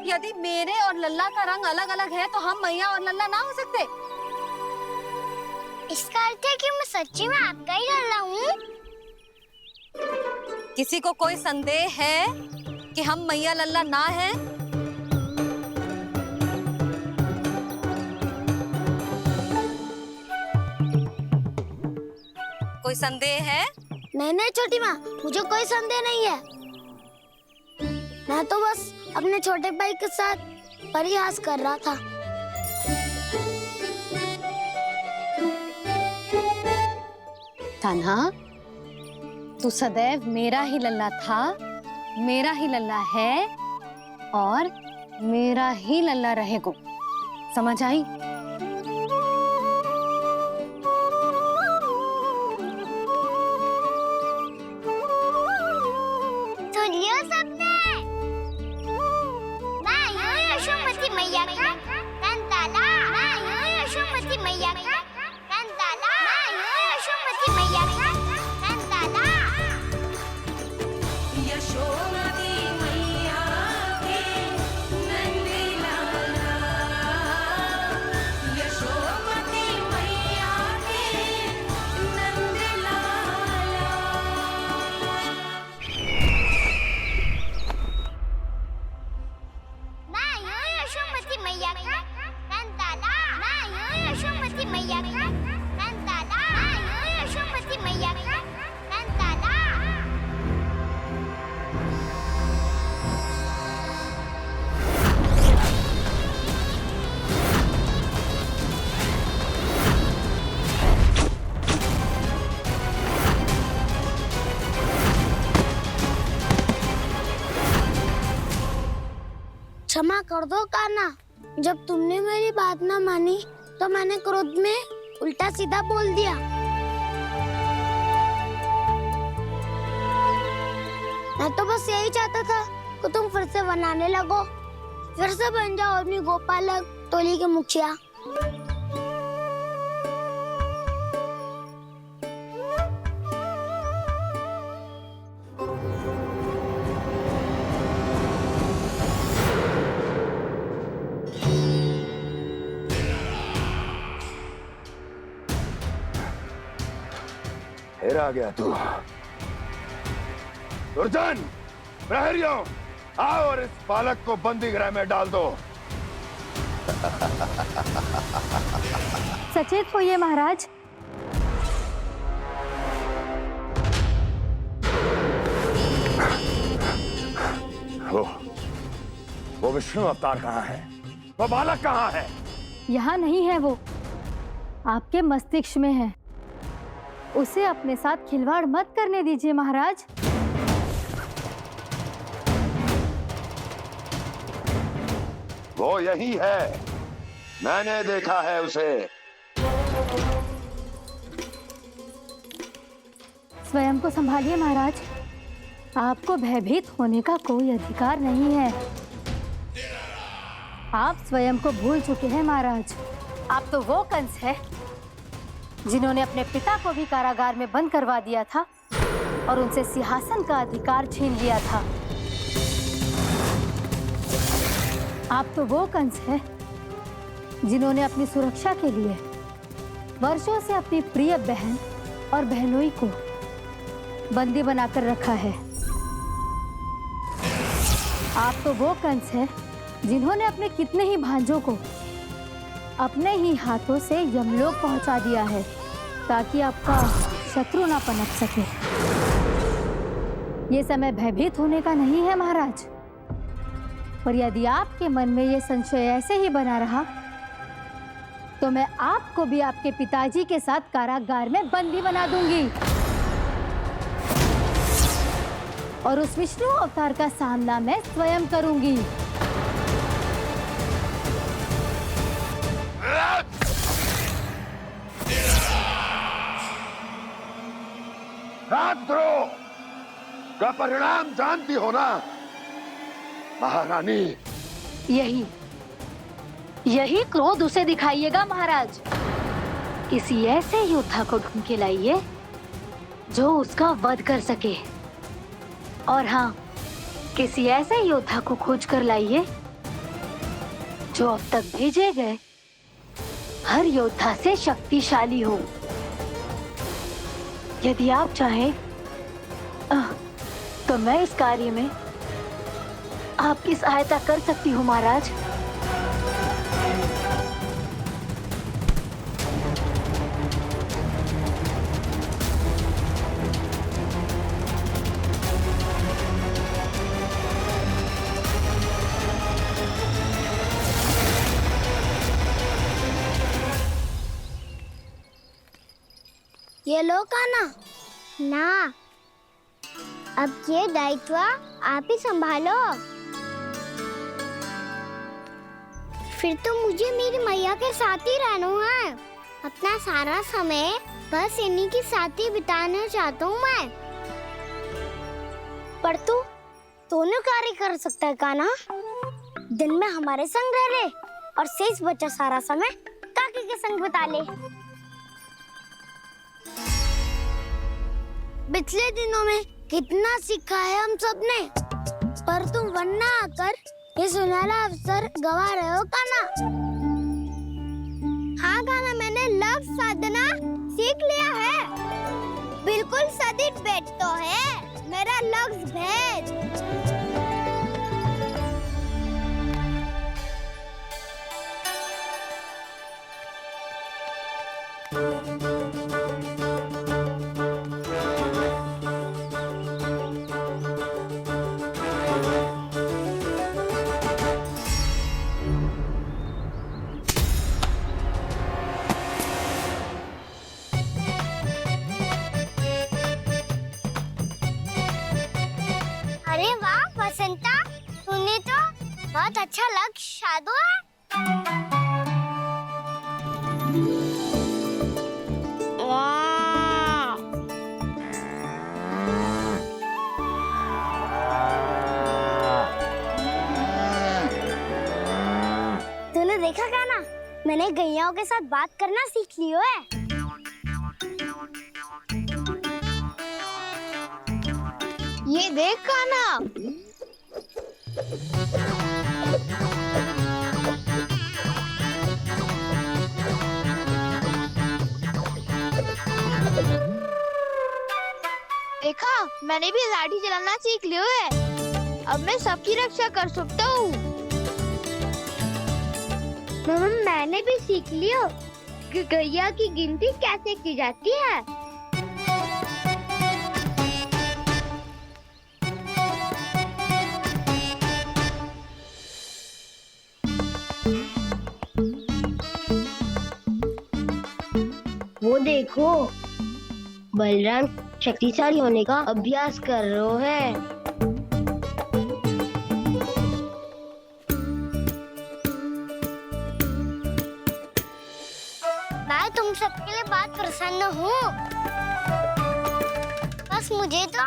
यदि मेरे और लल्ला का रंग अलग अलग है तो हम मैया और लल्ला ना हो सकते? इसका अर्थ है कि मैं सच्ची में आपका ही लल्ला हूँ? किसी को कोई संदेह है कि हम मैया लल्ला ना हैं? कोई संदेह है? नहीं छोटी माँ, मुझे कोई संदेह नहीं है। मैं तो बस अपने छोटे भाई के साथ परिहास कर रहा था। कान्हा, तू सदैव मेरा ही लल्ला था, मेरा ही लल्ला है और मेरा ही लल्ला रहेगा। समझ आई? सुनियो सबने, मैं हूँ यशोमती मैया का कंताला। मैं हूँ यशोमती मैया का कंताला। मैं हूँ यशोमती मैया का कंताला। यशोमती मैया के नंदी लाला, यशोमती मैया के नंदी लाला। मैं हूँ यशोमती मैया का कंताला। मैं हूँ यशोमती मैया का कंताला। मैं हूँ यशोमती मैया का कंताला। क्षमा कर दो कान्हा, जब तुमने मेरी बात ना मानी तो मैंने क्रोध में उल्टा सीधा बोल दिया। मैं तो बस यही चाहता था कि तुम फिर से बनाने लगो, फिर से बन जाओ अपनी गोपालक टोली के मुखिया। फिर आ गया तू। दुर्जन, प्रहरियों, आओ और इस बालक को बंदी गृह में डाल दो। सचेत होइए महाराज। वो विष्णु अवतार कहाँ है? वो बालक कहाँ है? यहाँ नहीं है वो, आपके मस्तिष्क में है। उसे अपने साथ खिलवाड़ मत करने दीजिए महाराज। वो यही है, मैंने देखा है उसे। स्वयं को संभालिए महाराज, आपको भयभीत होने का कोई अधिकार नहीं है। आप स्वयं को भूल चुके हैं महाराज। आप तो वो कंस है जिन्होंने अपने पिता को भी कारागार में बंद करवा दिया था और उनसे सिंहासन का अधिकार छीन लिया था। आप तो वो कंस है जिन्होंने अपनी सुरक्षा के लिए वर्षों से अपनी प्रिय बहन और बहनोई को बंदी बनाकर रखा है। आप तो वो कंस है जिन्होंने अपने कितने ही भांजों को अपने ही हाथों से यमलोक पहुंचा दिया है ताकि आपका शत्रु ना पनप सके। ये समय भयभीत होने का नहीं है महाराज, पर यदि आपके मन में ये संशय ऐसे ही बना रहा तो मैं आपको भी आपके पिताजी के साथ कारागार में बंदी बना दूंगी और उस विष्णु अवतार का सामना मैं स्वयं करूंगी। राजद्रोह का परिणाम जानती हो ना महारानी? यही क्रोध उसे दिखाइएगा महाराज। किसी ऐसे योद्धा को ढूंढ के लाइए जो उसका वध कर सके, और हाँ, किसी ऐसे योद्धा को खोज कर लाइए जो अब तक भेजे गए हर योद्धा से शक्तिशाली हो। यदि आप चाहें तो मैं इस कार्य में आपकी सहायता कर सकती हूँ महाराज। ये लो कान्हा। ना, अब ये दायित्व आप ही संभालो। फिर तो मुझे मेरी मैया के साथ ही रहना है। अपना सारा समय बस इन्हीं के साथ ही बिताना चाहता हूँ मैं। पर तू दोनों कार्य कर सकता है कान्हा। दिन में हमारे संग रह ले और शेष बचा सारा समय काकी के संग बिता ले। पिछले दिनों में कितना सीखा है हम सबने, पर तुम वरना आकर ये सुनहरा अवसर गवा रहे हो कान्हा। हाँ कान्हा, मैंने लक्ष्य साधना सीख लिया है। बिल्कुल सदित भेद तो है मेरा लक्ष्य भेद। अरे वाह वसंता, तूने तो बहुत अच्छा लक्ष्य साधा है। वाह! तूने देखा कान्हा, मैंने गैयाओं के साथ बात करना सीख लियो है। ये देख कान्हा। देखा, मैंने भी लाठी चलाना सीख लिया है। अब मैं सबकी रक्षा कर सकता हूँ। मैंने भी सीख लिया कि गैया की गिनती कैसे की जाती है। वो देखो, बलराम शक्तिशाली होने का अभ्यास कर रहे हैं। मैं तुम सबके लिए बहुत प्रसन्न हूँ। बस मुझे तो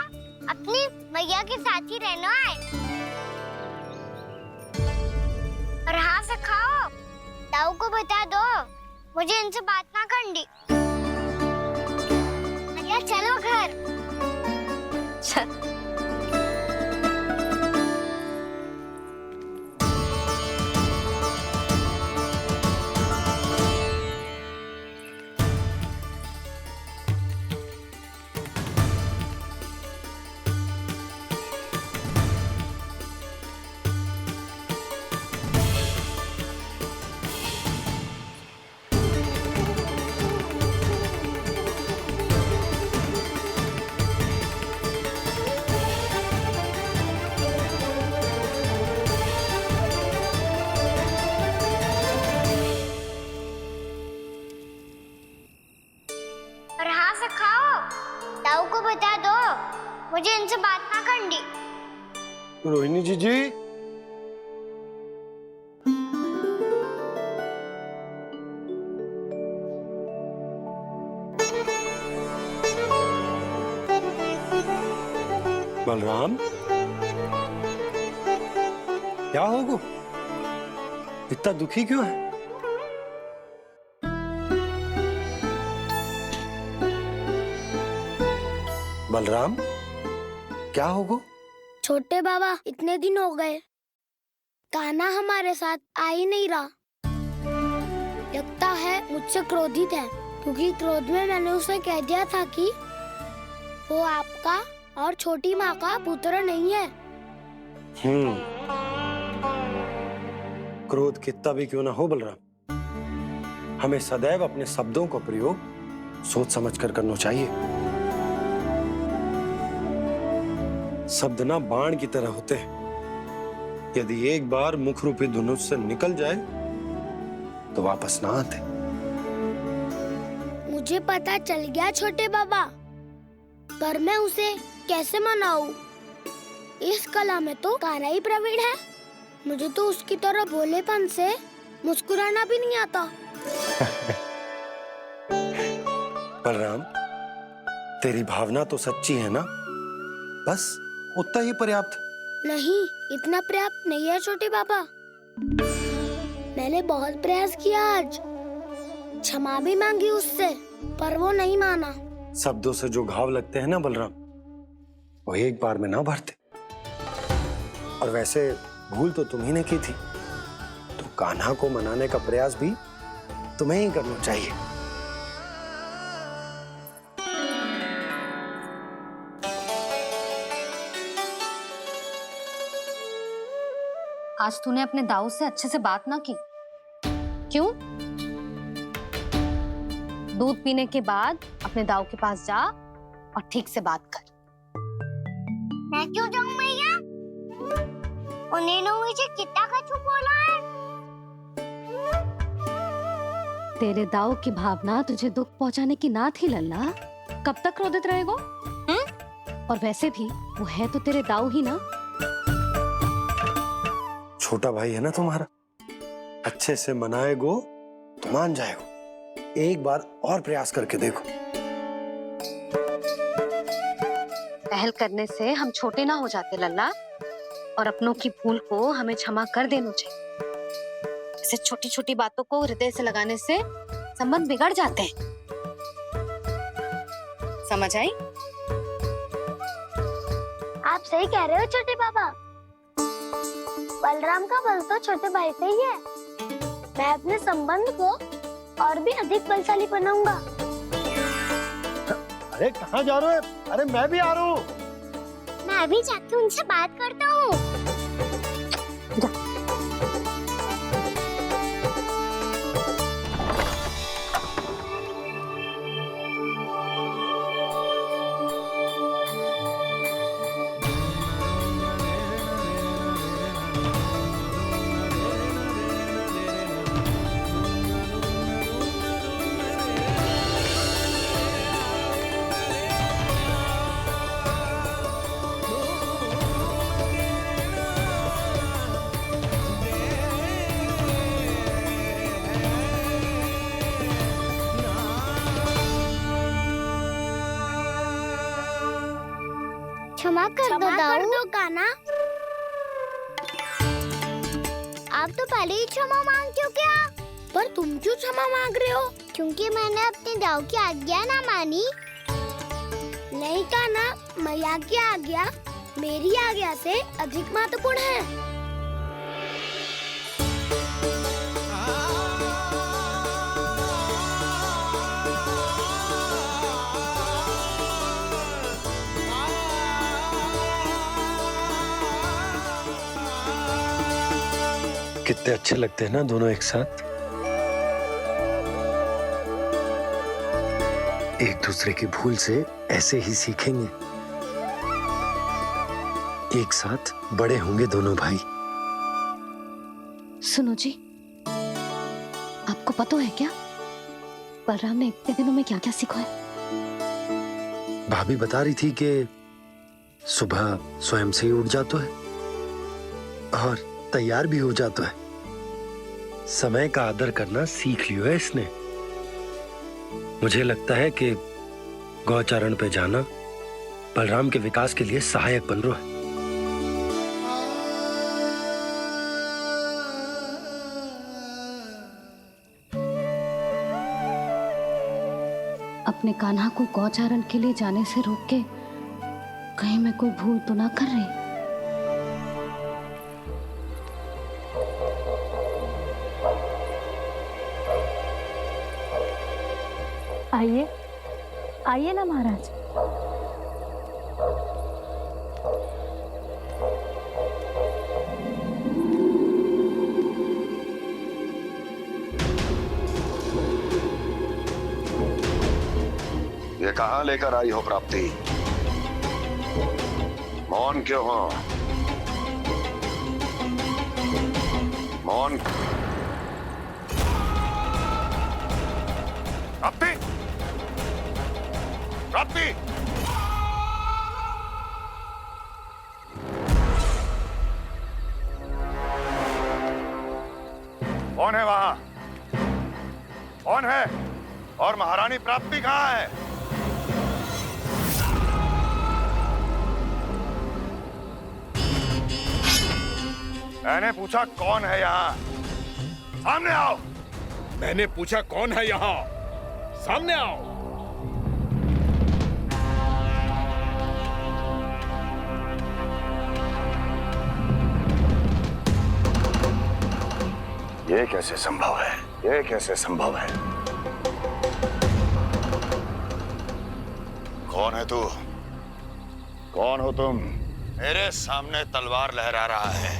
अपनी मैया के साथ ही रहना है। और हाँ से खाओ, ताऊ को बता दो मुझे इनसे बात ना करनी। चलो घर। ताऊ को बता दो मुझे इनसे बात ना करनी। रोहिणी जी बलराम, क्या होगा? इतना दुखी क्यों है? बलराम, क्या होगा? छोटे बाबा, इतने दिन हो गए, कान्हा हमारे साथ आ ही नहीं रहा। लगता है मुझसे क्रोधित है, क्योंकि क्रोध में मैंने उसे कह दिया था कि वो आपका और छोटी माँ का पुत्र नहीं है। क्रोध कितना भी क्यों ना हो बलराम, हमें सदैव अपने शब्दों का प्रयोग सोच समझ कर करना चाहिए। शब्द ना बाण की तरह होते हैं, यदि एक बार मुख रूपी धनुष से निकल जाए तो वापस ना आते। मुझे पता चल गया छोटे बाबा, पर मैं उसे कैसे मनाऊं? इस कला में तो कान्हा ही प्रवीण है। मुझे तो उसकी तरह भोलेपन से मुस्कुराना भी नहीं आता। बलराम, तेरी भावना तो सच्ची है ना, बस उतना ही पर्याप्त। नहीं, इतना पर्याप्त नहीं है छोटे बाबा। मैंने बहुत प्रयास किया आज, क्षमा भी मांगी उससे, पर वो नहीं माना। शब्दों से जो घाव लगते हैं ना बलराम, वो एक बार में ना भरते। और वैसे भूल तो तुम्ही ने की थी, तो कान्हा को मनाने का प्रयास भी तुम्हें ही करना चाहिए। आज तूने अपने दाऊ से अच्छे से बात ना की, क्यों? दूध पीने के बाद अपने दाऊ के पास जा और ठीक से बात कर। मैं क्यों जाऊं मैया? उन्हें मुझे कितना कछु बोला है। तेरे दाऊ की भावना तुझे दुख पहुंचाने की ना थी लल्ला। कब तक क्रोधित रहेगो? और वैसे भी वो है तो तेरे दाऊ ही ना। छोटा भाई है ना तुम्हारा, अच्छे से मनाएगो तो मान जाएगो। एक बार और प्रयास करके देखो। पहल करने से हम छोटे ना हो जाते लल्ला, और अपनों की भूल को हमें क्षमा कर देना चाहिए। ऐसे छोटी छोटी बातों को हृदय से लगाने से संबंध बिगड़ जाते हैं। समझ आई? आप सही कह रहे हो छोटे बाबा। बलराम का बल तो छोटे भाई से ही है। मैं अपने संबंध को और भी अधिक बलशाली बनाऊंगा। अरे कहाँ जा रहे हो? अरे मैं भी आ रहा हूँ। मैं अभी जाके उनसे बात करता हूँ। क्षमा कर दो कान्हा। आप तो पहले ही क्षमा मांगते हो क्या? पर तुम क्यों क्षमा मांग रहे हो? क्योंकि मैंने अपने दाऊ की आज्ञा ना मानी। नहीं कान्हा, मैया की आज्ञा मेरी आज्ञा से अधिक महत्वपूर्ण है। कितने अच्छे लगते हैं ना दोनों एक साथ। एक दूसरे की भूल से ऐसे ही सीखेंगे। एक साथ बड़े होंगे दोनों भाई। सुनो जी, आपको पता है क्या बलराम ने इतने दिनों में क्या क्या सीखा है? भाभी बता रही थी कि सुबह स्वयं से ही उठ जाता है और तैयार भी हो जाता है। समय का आदर करना सीख लियो है इसने। मुझे लगता है कि गौचारण पे जाना बलराम के विकास के लिए सहायक बन रहा है। अपने कान्हा को गौचारण के लिए जाने से रोक के कहीं मैं कोई भूल तो ना कर रही? आइए आइए ना महाराज। ये कहाँ लेकर आई हो प्राप्ति? मौन क्यों हो? मौन। प्राप्ति, प्राप्ति, कौन है वहां? कौन है? और महारानी प्राप्ति कहाँ है? मैंने पूछा कौन है यहाँ? सामने आओ। मैंने पूछा कौन है यहाँ? सामने आओ। ये कैसे संभव है? ये कैसे संभव है? कौन है तू? कौन हो तुम? मेरे सामने तलवार लहरा रहा है।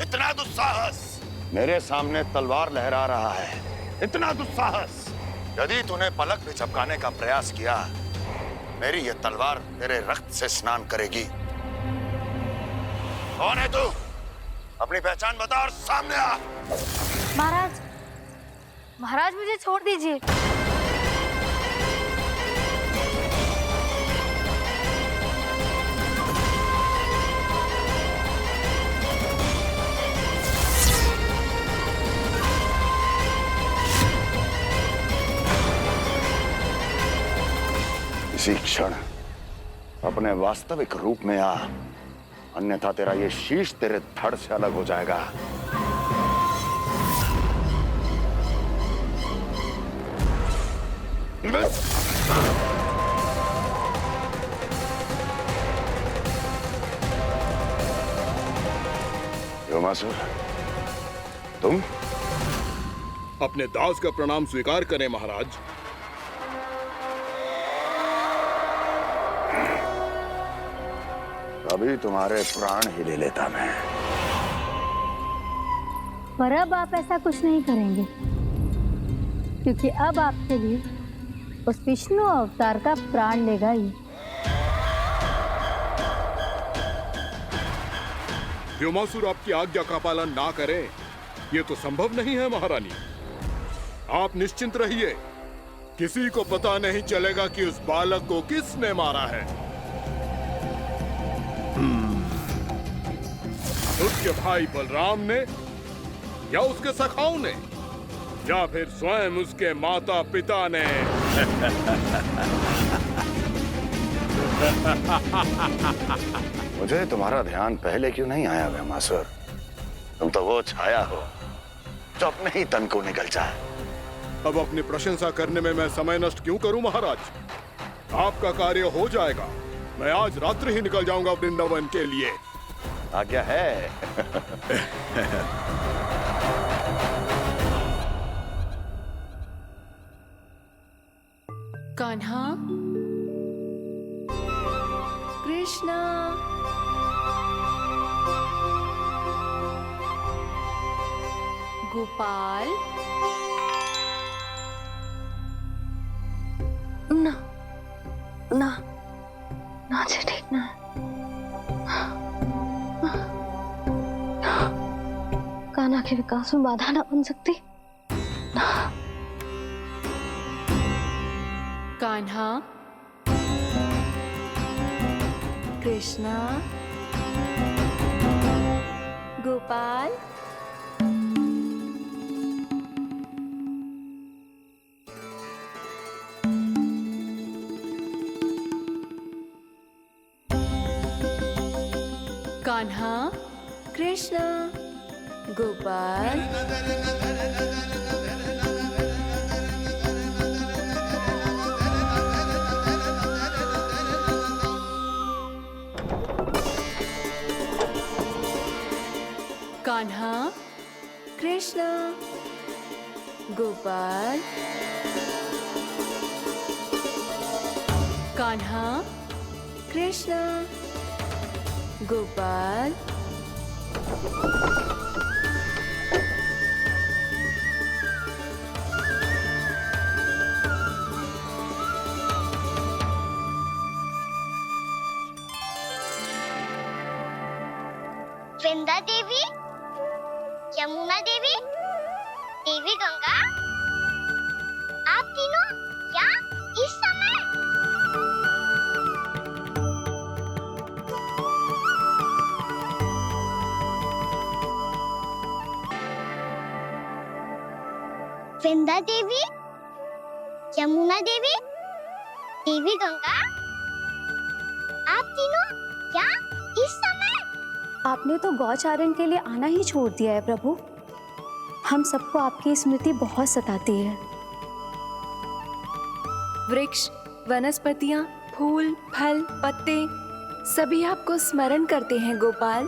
इतना दुस्साहस! मेरे सामने तलवार लहरा रहा है। इतना दुस्साहस! यदि तूने पलक भी झपकाने का प्रयास किया, मेरी ये तलवार तेरे रक्त से स्नान करेगी। कौन है तू? अपनी पहचान बता और सामने आ। महाराज, महाराज मुझे छोड़ दीजिए। इसी क्षण अपने वास्तविक रूप में आ, अन्यथा तेरा ये शीश तेरे धड़ से अलग हो जाएगा। व्योमासुर, तुम? अपने दास का प्रणाम स्वीकार करें महाराज। अभी तुम्हारे प्राण ही ले लेता मैं। पर अब आप ऐसा कुछ नहीं करेंगे, क्योंकि अब आपके लिए उस विष्णु अवतार का प्राण लेगा ही। व्योमासुर आपकी आज्ञा का पालन ना करे, ये तो संभव नहीं है महारानी। आप निश्चिंत रहिए, किसी को पता नहीं चलेगा कि उस बालक को किसने मारा है। उसके भाई बलराम ने, या उसके सखाओं ने, या फिर स्वयं उसके माता पिता ने। मुझे तुम्हारा ध्यान पहले क्यों नहीं आया व्योमासुर? तुम तो वो छाया हो जो अपने ही तन को निगल जाए। अब अपनी प्रशंसा करने में मैं समय नष्ट क्यों करूं महाराज? आपका कार्य हो जाएगा। मैं आज रात्रि ही निकल जाऊंगा वृंदावन के लिए। आज्ञा है। कान्हा, कृष्णा, गोपाल। ना ना ना जी, ठीक ना। कान्हा के विकास में बाधा ना बन सकती। कान्हा, कृष्णा, गोपाल। कान्हा, कृष्णा, गोपाल। कान्हा, कृष्णा, गोपाल। कान्हा, कृष्ण, गोपाल, वृंदा देवी, यमुना देवी, देवी गंगा, आप तीनों क्या इस समय? वृंदा देवी, यमुना देवी, देवी गंगा, आप तीनों क्या इस समय? आपने तो गौचारण के लिए आना ही छोड़ दिया है प्रभु। हम सबको आपकी स्मृति बहुत सताती है। वृक्ष, वनस्पतियां, फूल, फल, पत्ते सभी आपको स्मरण करते हैं गोपाल।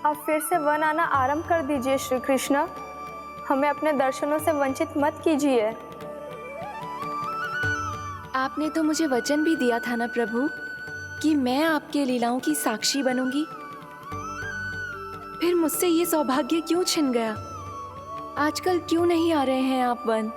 अब फिर से वन आना आरंभ कर दीजिए श्री कृष्ण। हमें अपने दर्शनों से वंचित मत कीजिए। आपने तो मुझे वचन भी दिया था ना प्रभु कि मैं आपके लीलाओं की साक्षी बनूंगी। फिर मुझसे ये सौभाग्य क्यों छिन गया? आजकल क्यों नहीं आ रहे हैं आप वन?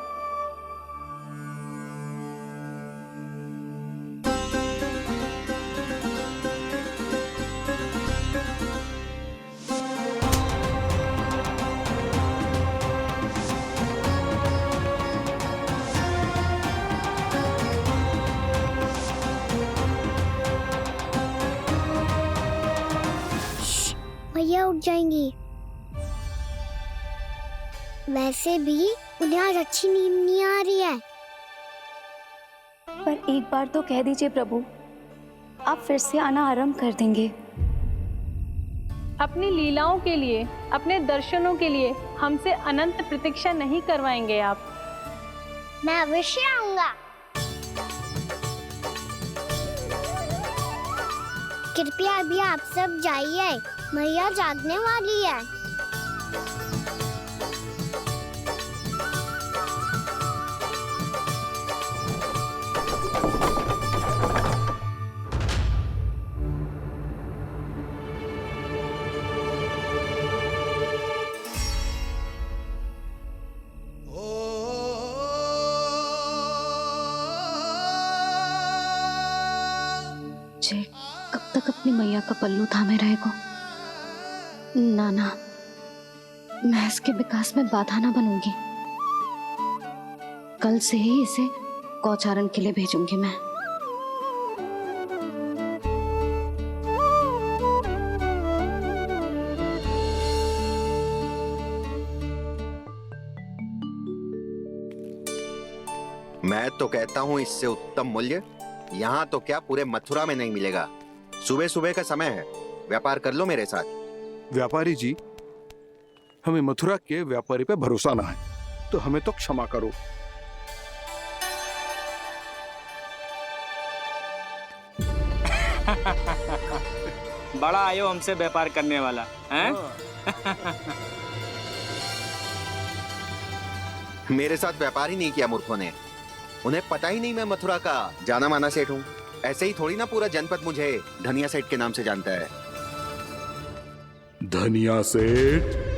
भैया उठ जाएंगी। वैसे भी उन्हें आज अच्छी नींद नहीं आ रही है। पर एक बार तो कह दीजिए प्रभु, आप फिर से आना आरंभ कर देंगे। अपनी लीलाओं के लिए, अपने दर्शनों के लिए हमसे अनंत प्रतीक्षा नहीं करवाएंगे आप। मैं अवश्य आऊंगा। कृपया अभी आप सब जाइए, मैया जागने वाली है। जे कब तक अपनी मैया का पल्लू थामे रहेगा? ना ना, मैं इसके विकास में बाधा ना बनूंगी। कल से ही इसे गौचारण के लिए भेजूंगी मैं। मैं तो कहता हूँ इससे उत्तम मूल्य यहाँ तो क्या पूरे मथुरा में नहीं मिलेगा। सुबह सुबह का समय है, व्यापार कर लो मेरे साथ। व्यापारी जी, हमें मथुरा के व्यापारी पे भरोसा ना है, तो हमें तो क्षमा करो। बड़ा आयो हमसे व्यापार करने वाला हैं? मेरे साथ व्यापार ही नहीं किया मूर्खों ने। उन्हें पता ही नहीं मैं मथुरा का जाना माना सेठ हूँ। ऐसे ही थोड़ी ना पूरा जनपद मुझे धनिया सेठ के नाम से जानता है। धनिया सेठ?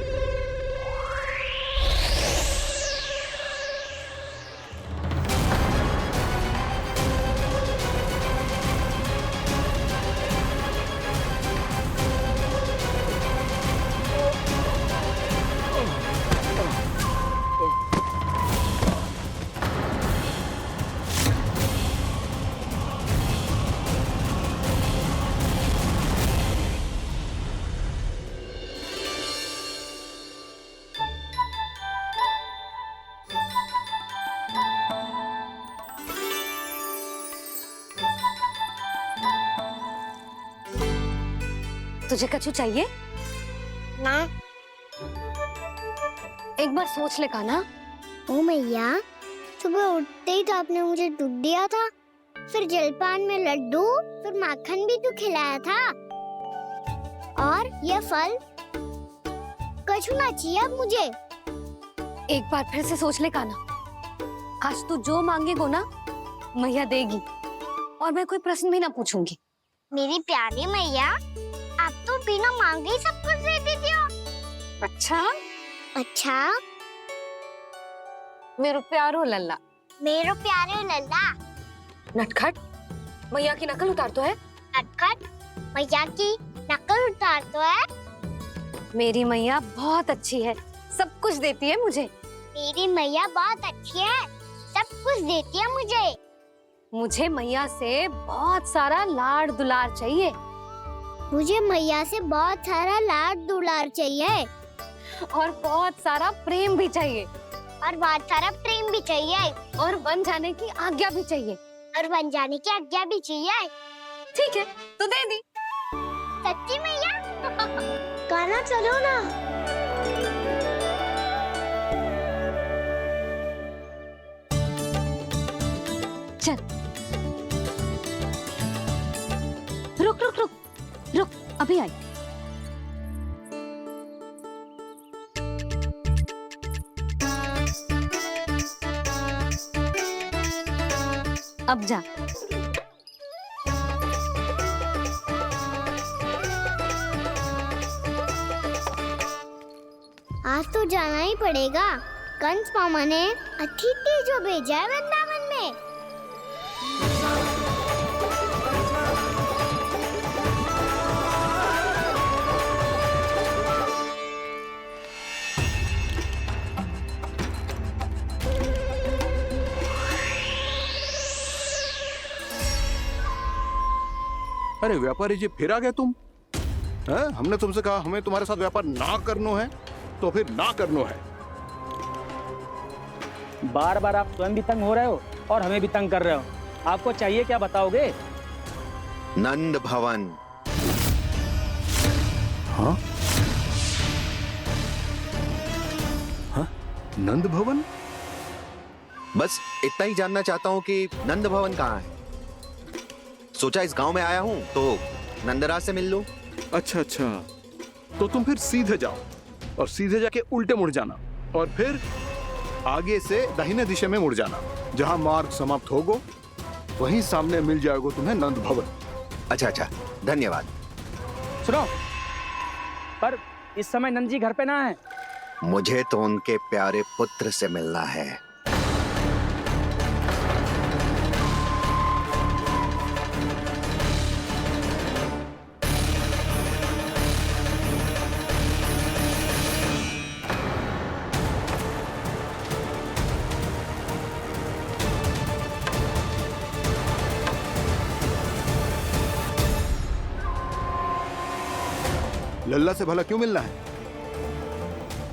तुझे कछु चाहिए? ना। एक बार सोच ले कान्हा। ओ मैया, सुबह उठते ही तो आपने मुझे दूध दिया था, फिर जलपान में लड्डू, फिर माखन भी तो खिलाया था। और ये फल कछु ना चाहिए अब मुझे। एक बार फिर से सोच ले कान्हा। आज तू जो मांगेगो ना, मैया देगी और मैं कोई प्रश्न भी ना पूछूंगी। मेरी प्यारी मैया, आप तो बिना मांगे ही सब कुछ दे देती हो। अच्छा अच्छा, मेरो प्यारो लल्ला। मेरो प्यारे लल्ला। नटखट, मैया की नकल उतार तो है। नटखट, मैया की नकल उतार तो है। मेरी मैया बहुत अच्छी है, सब कुछ देती है मुझे। मेरी मैया बहुत अच्छी है, सब कुछ देती है मुझे। मुझे मैया से बहुत सारा लाड दुलार चाहिए। मुझे मैया से बहुत सारा लाड दुलार चाहिए। और बहुत सारा प्रेम भी चाहिए। और बहुत सारा प्रेम भी चाहिए। और बन जाने की आज्ञा भी चाहिए। और बन जाने की आज्ञा भी चाहिए। ठीक है, तो दे दी। सच्ची मैया? गाना चलो ना। चल, रुक रुक रुक रुक, अभी आई। अब जा। आज तो जाना ही पड़ेगा। कंस मामा ने अतिथि जो भेजा है वृंदावन में। अरे व्यापारी जी, फिर आ गए तुम? हैं? हमने तुमसे कहा हमें तुम्हारे साथ व्यापार ना करनो है, तो फिर ना करनो है। बार बार आप स्वयं भी तंग हो रहे हो और हमें भी तंग कर रहे हो। आपको चाहिए क्या, बताओगे? नंद भवन। हाँ? हाँ? नंद भवन? बस इतना ही जानना चाहता हूँ कि नंद भवन कहाँ है। सोचा इस गांव में आया हूँ तो नंदराज से मिल लूं। अच्छा अच्छा, तो तुम फिर सीधे जाओ और सीधे जाके उल्टे मुड़ जाना और फिर आगे से दाहिने दिशा में मुड़ जाना। जहाँ मार्ग समाप्त होगो वहीं सामने मिल जाएगा तुम्हें नंद भवन। अच्छा अच्छा, धन्यवाद। सुनो, पर इस समय नंद जी घर पे ना है। मुझे तो उनके प्यारे पुत्र से मिलना है। लल्ला से भला क्यों मिलना है?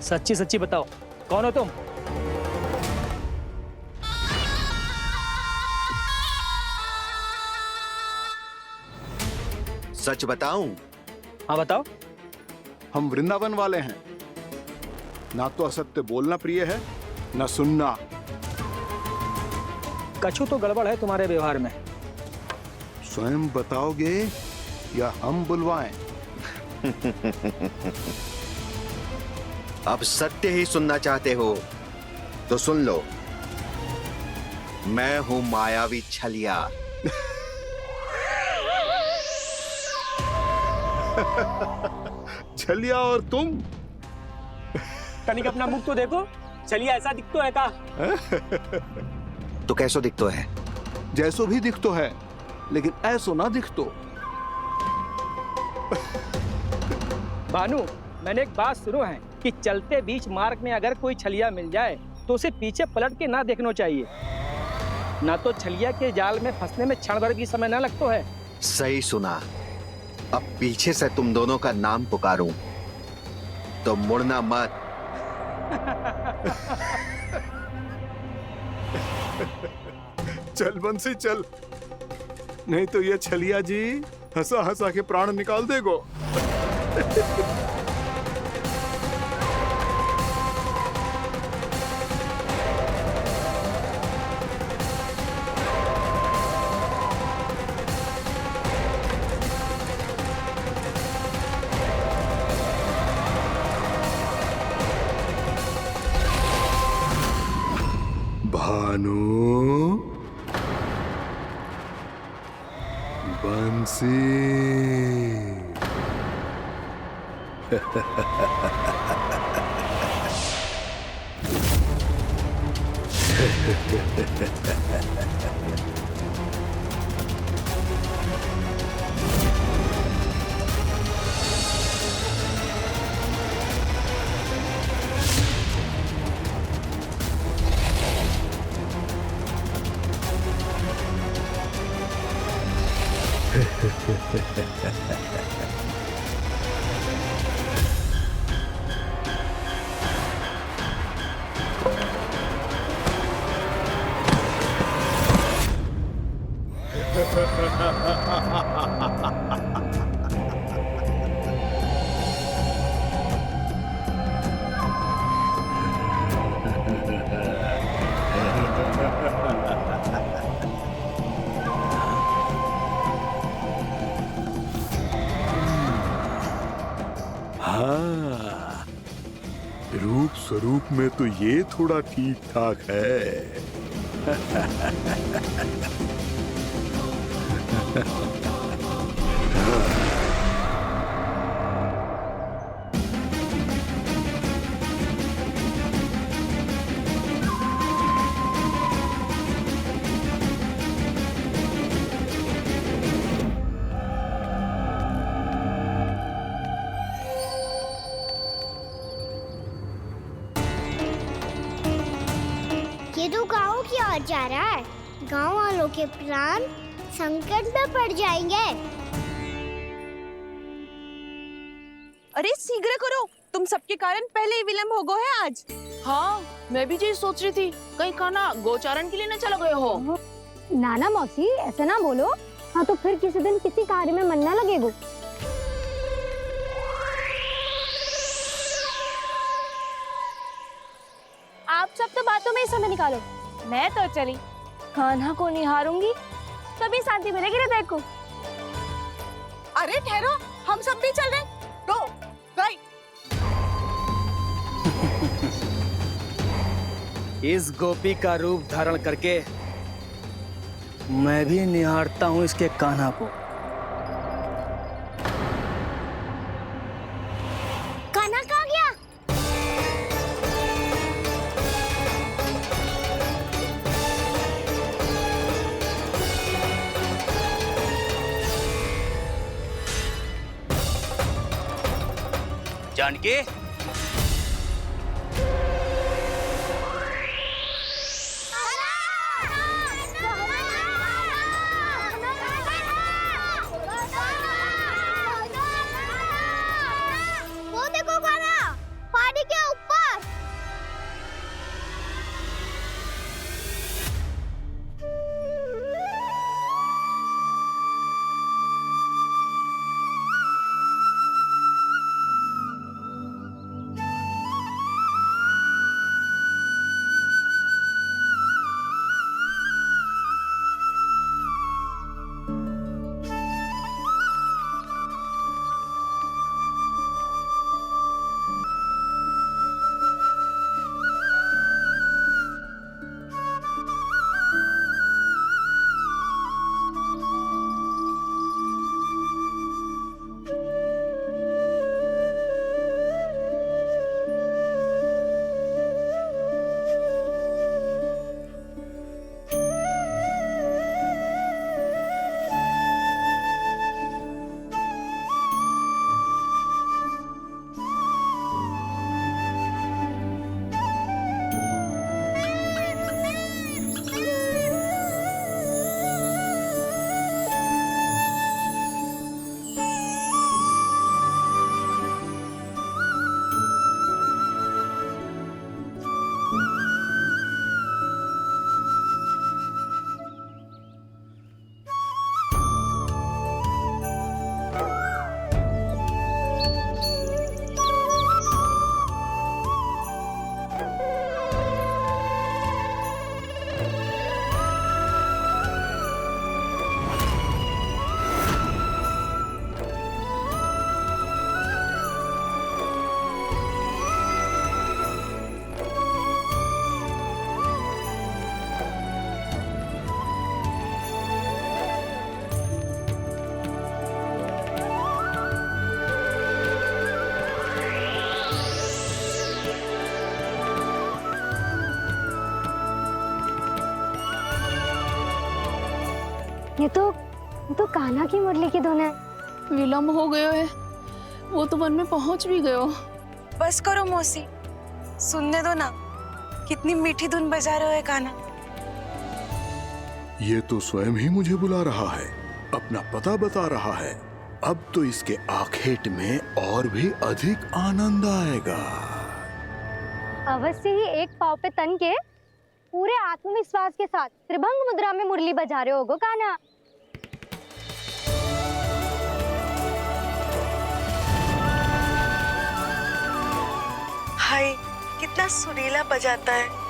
सच्ची सच्ची बताओ, कौन हो तुम? सच बताऊं? हाँ बताओ। हम वृंदावन वाले हैं। ना तो असत्य बोलना प्रिय है, ना सुनना। कछु तो गड़बड़ है तुम्हारे व्यवहार में। स्वयं बताओगे या हम बुलवाएं? अब सत्य ही सुनना चाहते हो तो सुन लो। मैं हूं मायावी छलिया। छलिया और तुम? कनिक अपना मुख तो देखो, छलिया ऐसा दिखतो है का? तो कैसो दिखतो है? जैसो भी दिखतो है, लेकिन ऐसो ना दिखतो। भानु, मैंने एक बात सुनो है कि चलते बीच मार्ग में अगर कोई छलिया मिल जाए तो उसे पीछे पलट के ना देखना चाहिए। ना तो छलिया के जाल में फंसने में क्षण भर भी समय ना लगता है। सही सुना। अब पीछे से तुम दोनों का नाम पुकारूं तो मुड़ना मत। चल बंसी चल, नहीं तो ये छलिया जी हंसा हंसा के प्राण निकाल देगो। भानु, बंसी। हाँ, रूप स्वरूप में तो ये थोड़ा ठीक ठाक है। ये तो गाँव की ओर जा रहा है। गाँव वालों के प्राण संकट में पड़ जाएंगे। अरे शीघ्र करो, तुम सबके कारण पहले ही विलम्ब हो गए है आज। हाँ, मैं भी यही सोच रही थी, कहीं खाना गोचारण के लिए न चला गए हो। नाना मौसी ऐसा ना बोलो। हाँ तो फिर किसी दिन किसी कार्य में मन ना लगेगा। आप सब तो बातों में ही समय निकालो। मैं तो चली कान्हा को निहारूंगी, तभी शांति मिलेगी हृदय को। अरे ठहरो, हम सब भी चल रहे। रो, गई। इस गोपी का रूप धारण करके मैं भी निहारता हूँ इसके कान्हा को। कान्हा कहाँ गया? जानकी, वो देखो कान्हा, पहाड़ी के ऊपर। ये तो कान्हा की मुरली की धुन है। विलम्ब हो गयो है, वो तो वन में पहुंच भी गयो। बस करो मौसी, सुनने दो ना, कितनी मीठी धुन बजा रहे हो कान्हा। ये तो स्वयं ही मुझे बुला रहा है, अपना पता बता रहा है। अब तो इसके आखेट में और भी अधिक आनंद आएगा। अवश्य ही एक पाँव पे तन के पूरे आत्मविश्वास के साथ त्रिभंग मुद्रा में मुरली बजा रहे होगो कान्हा। हाय, कितना सुरीला बजाता है।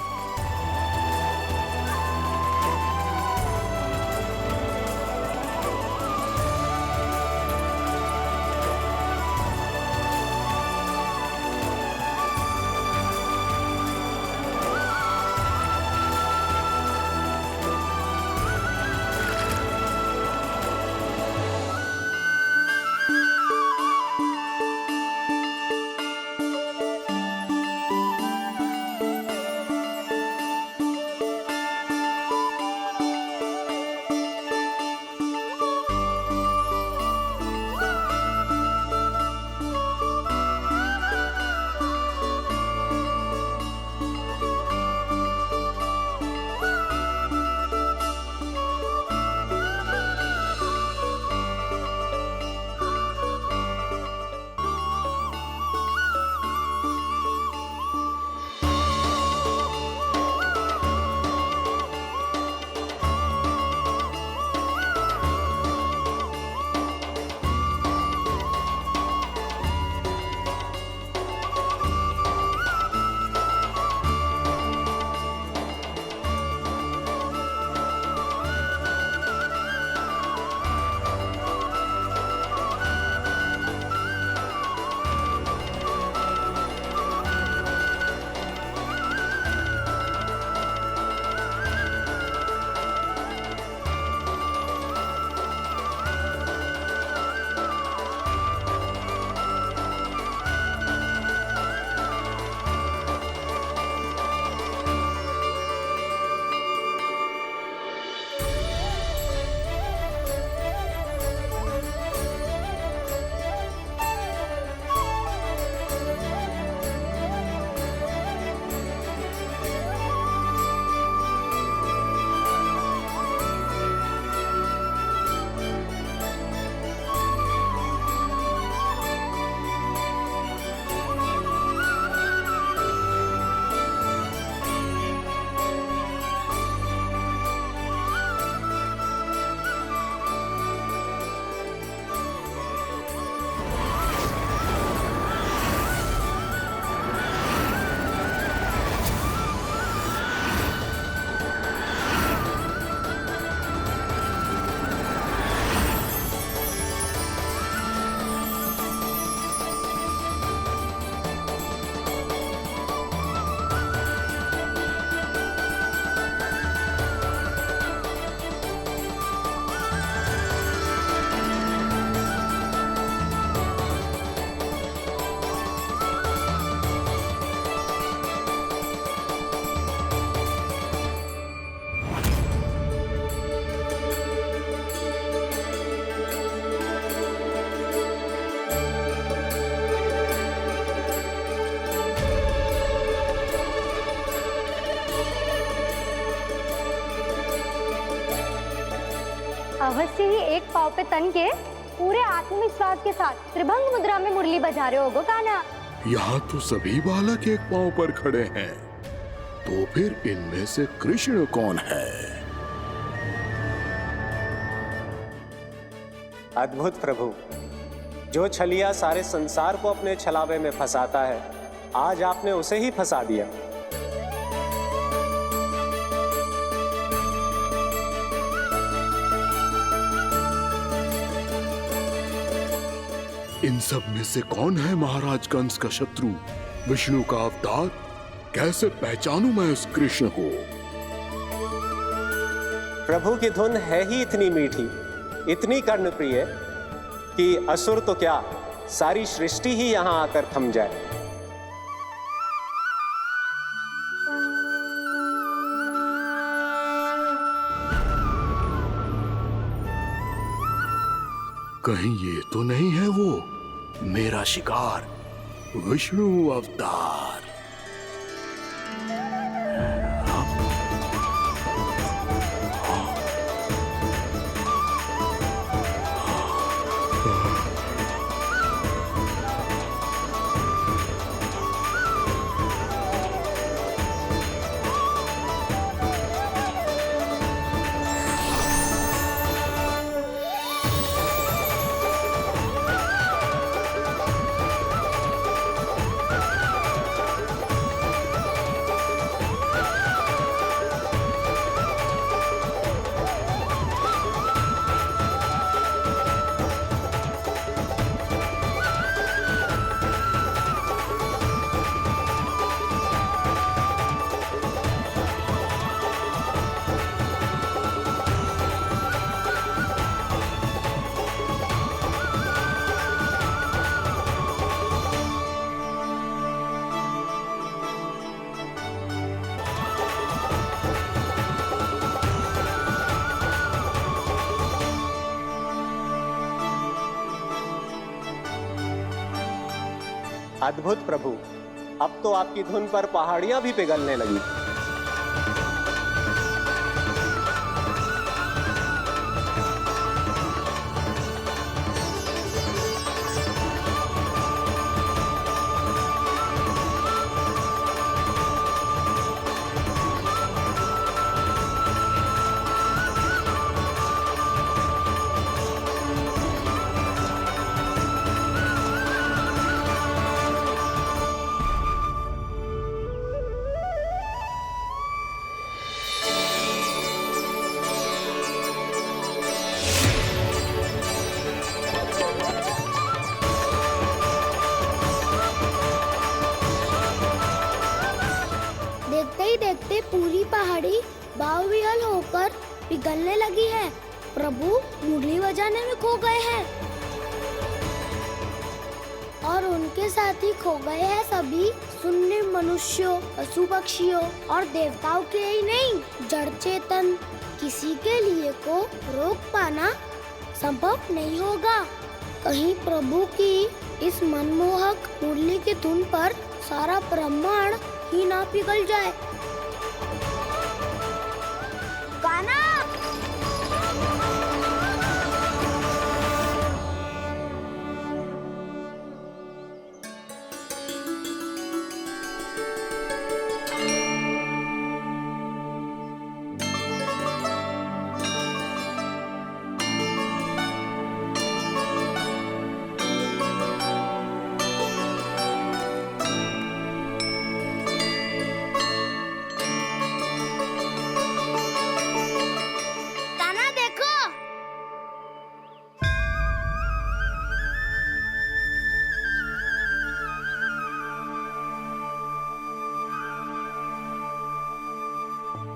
अवश्य ही एक पाँव पे तन के पूरे आत्मविश्वास के साथ त्रिभंग मुद्रा में मुरली बजा रहे होगो कान्हा। यहाँ तो सभी बालक एक पांव पर खड़े हैं, तो फिर इनमें से कृष्ण कौन है? अद्भुत प्रभु, जो छलिया सारे संसार को अपने छलावे में फंसाता है, आज आपने उसे ही फंसा दिया। इन सब में से कौन है महाराज कंस का शत्रु, विष्णु का अवतार? कैसे पहचानूं मैं उस कृष्ण को? प्रभु की धुन है ही इतनी मीठी, इतनी कर्णप्रिय कि असुर तो क्या, सारी सृष्टि ही यहाँ आकर थम जाए। कहीं ये तो नहीं है वो मेरा शिकार विष्णु अवतार? अद्भुत प्रभु, अब तो आपकी धुन पर पहाड़ियां भी पिघलने लगी। देखते ही देखते पूरी पहाड़ी बाहुविहल होकर पिघलने लगी है। प्रभु मुरली बजाने में खो गए हैं और उनके साथ ही खो गए हैं सभी सुनने मनुष्यों, पशु पक्षियों और देवताओं के ही नहीं, जड़ चेतन किसी के लिए को रोक पाना संभव नहीं होगा। कहीं प्रभु की इस मनमोहक मुरली की धुन पर सारा ब्रह्मांड ही ना पिघल जाए। गाना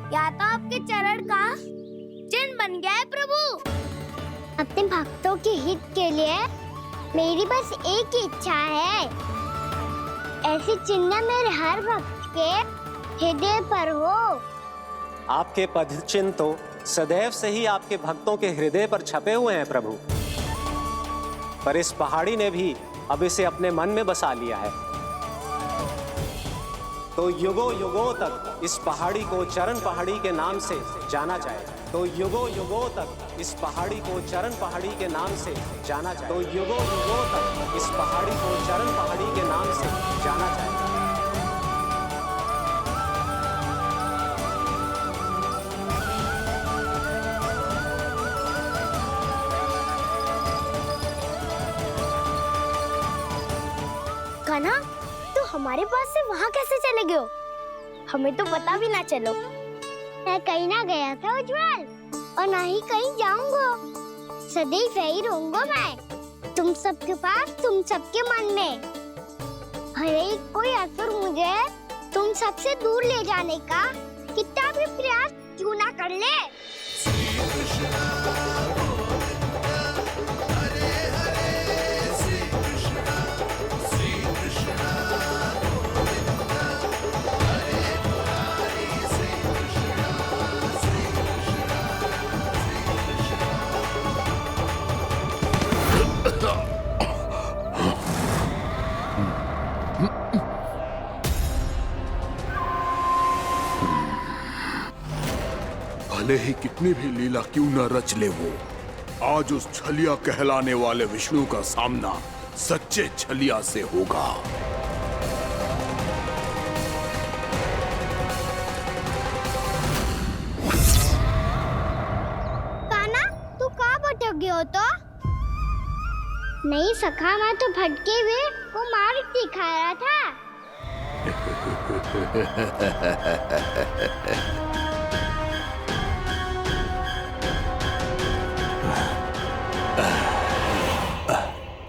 या तो आपके चरण का चिन्ह बन गया है प्रभु। अपने भक्तों के हित के लिए मेरी बस एक ही इच्छा है, ऐसी चिन्ह मेरे हर भक्त के हृदय पर हो। आपके पद चिन्ह तो सदैव से ही आपके भक्तों के हृदय पर छपे हुए हैं प्रभु, पर इस पहाड़ी ने भी अब इसे अपने मन में बसा लिया है। तो युगों युगों तक इस पहाड़ी को चरण पहाड़ी के नाम से जाना जाएगा। तो युगों युगों तक इस पहाड़ी को चरण पहाड़ी के नाम से जाना जाएगा। तो युगों युगों तक इस पहाड़ी को चरण पहाड़ी के नाम से जाना जाएगा। कान्हा, तो हमारे पास से वहाँ कैसे चले गए हो? हमें तो पता भी ना चलो। मैं कहीं ना गया था उज्जवल, और ना ही कहीं जाऊंगा। सदैव यही रहूंगा मैं, तुम सबके पास, तुम सबके मन में। भले ही कोई असुर मुझे तुम सबसे दूर ले जाने का कितना भी प्रयास क्यों ना कर ले। भले ही कितनी भी लीला क्यों न रच ले वो, आज उस छलिया कहलाने वाले विष्णु का सामना सच्चे छलिया से होगा। काना, तू कहाँ भटक गए हो तो? नहीं सखा, मैं तो भटके हुए वो मार दिखा रहा था।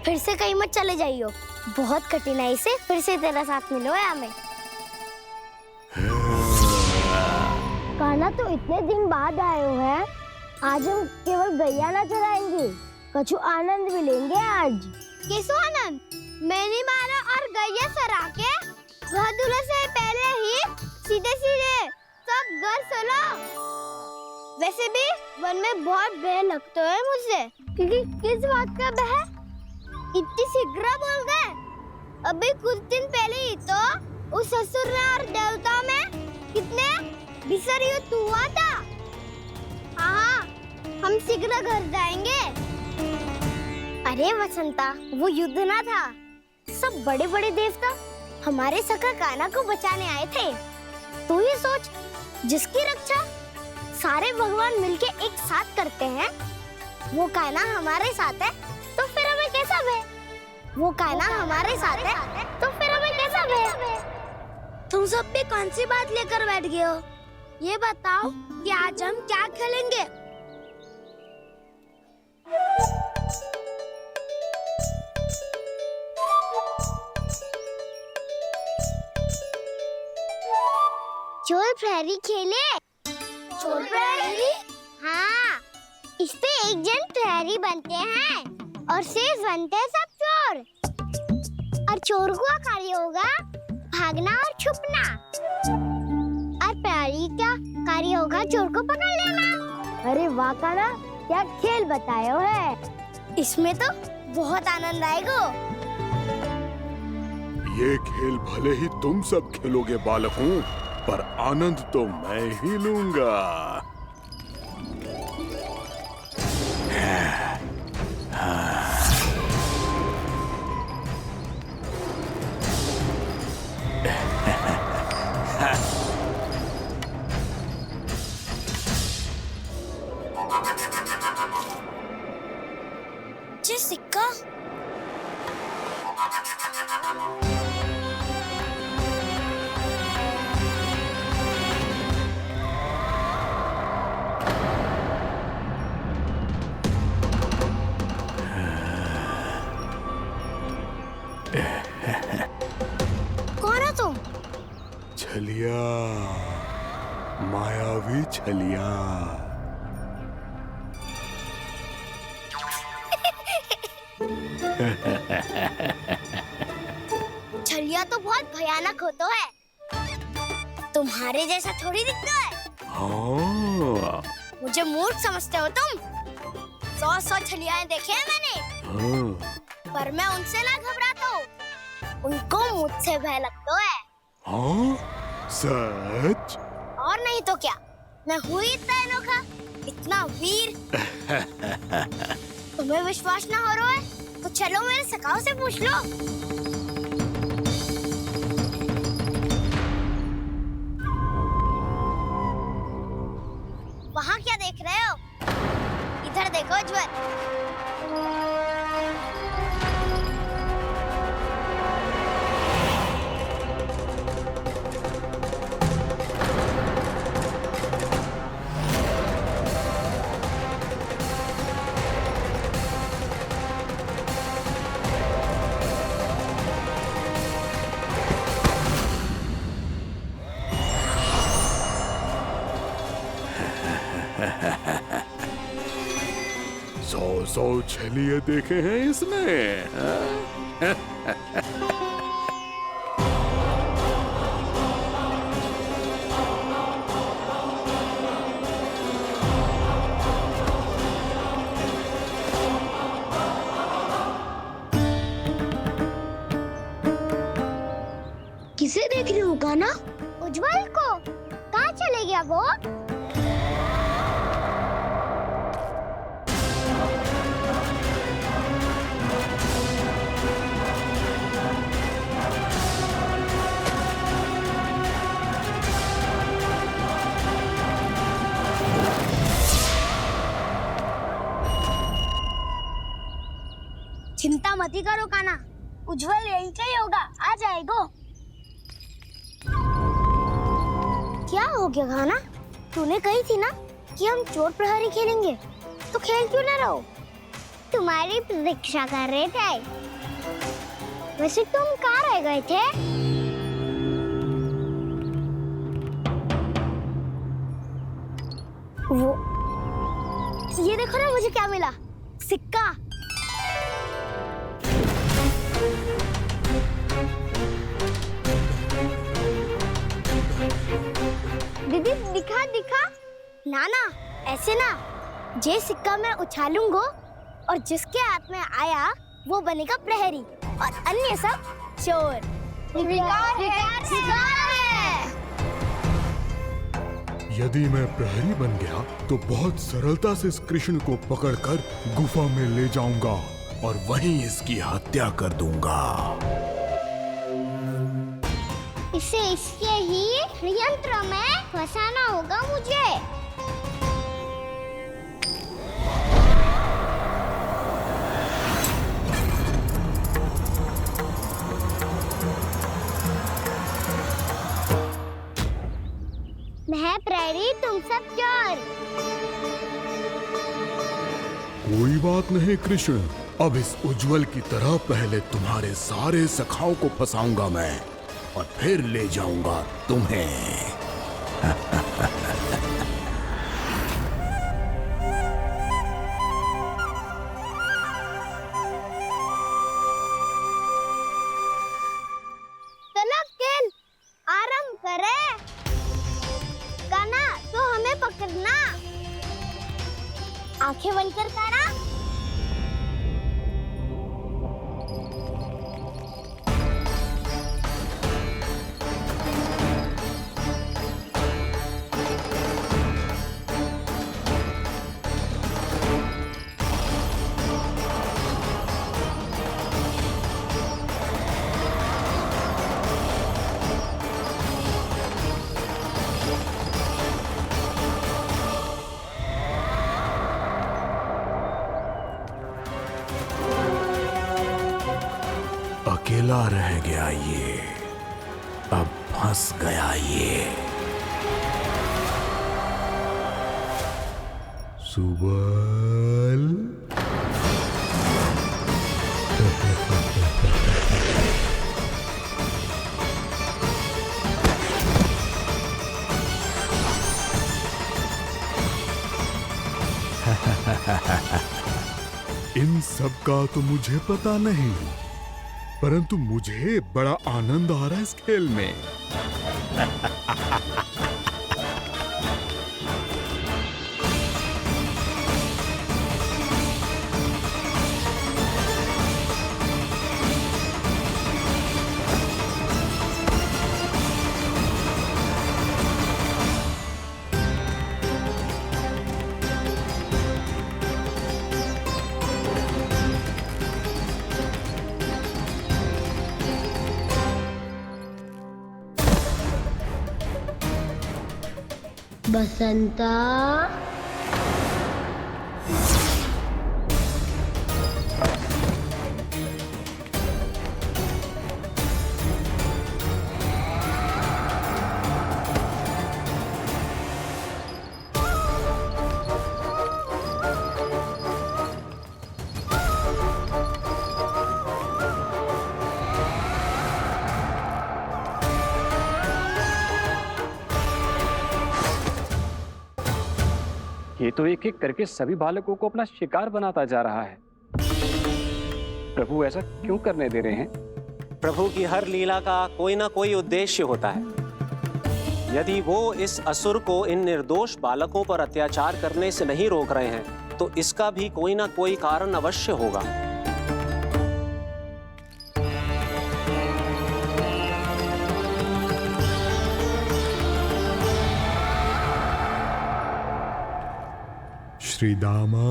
फिर से कहीं मत चले जाइयो, बहुत कठिनाई से फिर से तेरा साथ मिलो है हमें। काना, तो इतने दिन बाद आए हो हैं, आज हम केवल गैया ना चराएंगे, कछु आनंद भी लेंगे आज। किसो आनंद? मैंने मारा और गैया चरा के घर दूल्हे से पहले ही सीधे सीधे सब घर चलो। वैसे भी वन में बहुत भय लगता है मुझसे, क्योंकि किस बात का भय? इतनी शीघ्र बोल गए। अभी कुछ दिन पहले ही तो उस ससुर और देवता में कितने भीषण युद्ध हुआ था। हाँ, हम शीघ्र घर जाएंगे। अरे वसंता, वो युद्ध ना था, सब बड़े बड़े देवता हमारे सखा काना को बचाने आए थे। तू ही सोच, जिसकी रक्षा सारे भगवान मिलके एक साथ करते हैं, वो काना हमारे साथ है तो फिर हमें कैसा भय? वो काना हमारे साथ है तो फिर हमें कैसा भय? तुम सब भी कौन सी बात लेकर बैठ गए हो? ये बताओ कि आज हम क्या खेलेंगे? चोर प्रहरी खेले? चोर प्रहरी? हाँ, इस पे एक जन प्रहरी बनते हैं और शेष बनते हैं सब चोर। और चोर का कार्य होगा भागना और छुपना, और प्रहरी का कार्य होगा चोर को पकड़ लेना। अरे वाह काना, क्या खेल बताए हो है। इसमें तो बहुत आनंद आएगा। ये खेल भले ही तुम सब खेलोगे बालकों, पर आनंद तो मैं ही लूंगा। सिक्का कौन हो तुम? छलिया, मायावी छलिया। छलिया तो बहुत भयानक होता है, तुम्हारे जैसा थोड़ी दिखता है। हाँ। मुझे मूर्ख समझते हो तुम? 100 छलियाएं देखे हैं मैंने। हाँ। पर मैं उनसे ना घबराता हूँ, उनको मुझसे भय लगता है। हाँ? सच? और नहीं तो क्या, मैं हूँ इतना अनोखा, इतना वीर। तुम्हें विश्वास ना हो रहा है तो चलो मेरे सखाओं से पूछ लो। वहाँ क्या देख रहे हो? इधर देखो ज्वर। सौ छलिए देखे हैं इसमें। किसे देख रही हो काना? उज्जवल को। कहाँ चले गया वो? मत ही करो काना, उज्जवल यही का ही होगा, आ जाएगा। क्या हो गया काना? तूने कही थी ना कि हम चोर प्रहरी खेलेंगे, तो खेल क्यों ना रहो? तुम्हारी प्रतीक्षा कर रहे थे। वैसे तुम कहाँ रह गए थे? वो ये देखो ना, मुझे क्या मिला, सिक्का। दीदी दिखा दिखा। ना ना, ऐसे ना, जे सिक्का मैं उछालूंगा और जिसके हाथ में आया वो बनेगा प्रहरी और अन्य सब चोर। शिकार है। यदि मैं प्रहरी बन गया तो बहुत सरलता से इस कृष्ण को पकड़कर गुफा में ले जाऊंगा और वहीं इसकी हत्या कर दूंगा। इसे इसके ही यंत्र में फंसाना होगा मुझे। मैं प्रहरी, तुम सब चोर। कोई बात नहीं कृष्ण, अब इस उज्जवल की तरह पहले तुम्हारे सारे सखाओं को फंसाऊंगा मैं और फिर ले जाऊंगा तुम्हें। चलो खेल आरंभ करें। काना तो हमें पकड़ना। आंखें बंद कर काना। अकेला रह गया ये, अब फंस गया ये। सुबल इन सब का तो मुझे पता नहीं, परंतु मुझे बड़ा आनंद आ रहा है इस खेल में। बसंता, ये तो एक एक करके सभी बालकों को अपना शिकार बनाता जा रहा है। प्रभु ऐसा क्यों करने दे रहे हैं? प्रभु की हर लीला का कोई ना कोई उद्देश्य होता है। यदि वो इस असुर को इन निर्दोष बालकों पर अत्याचार करने से नहीं रोक रहे हैं तो इसका भी कोई ना कोई कारण अवश्य होगा। श्री दामा,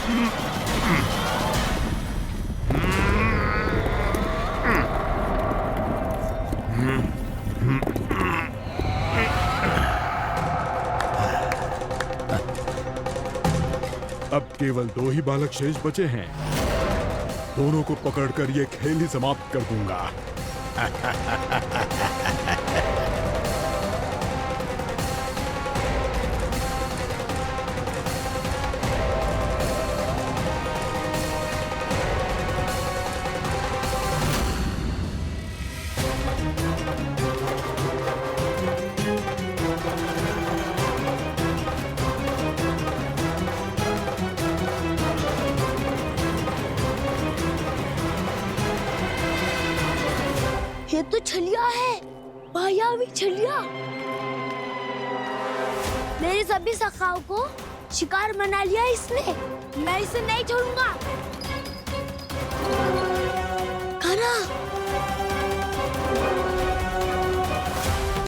अब केवल 2 ही बालक शेष बचे हैं। दोनों को पकड़कर ये खेल ही समाप्त कर दूंगा। ये तो छलिया है, मायावी छलिया। मेरे सभी सखाओं को शिकार बना लिया इसने। मैं इसे नहीं छोड़ूंगा। कान्हा,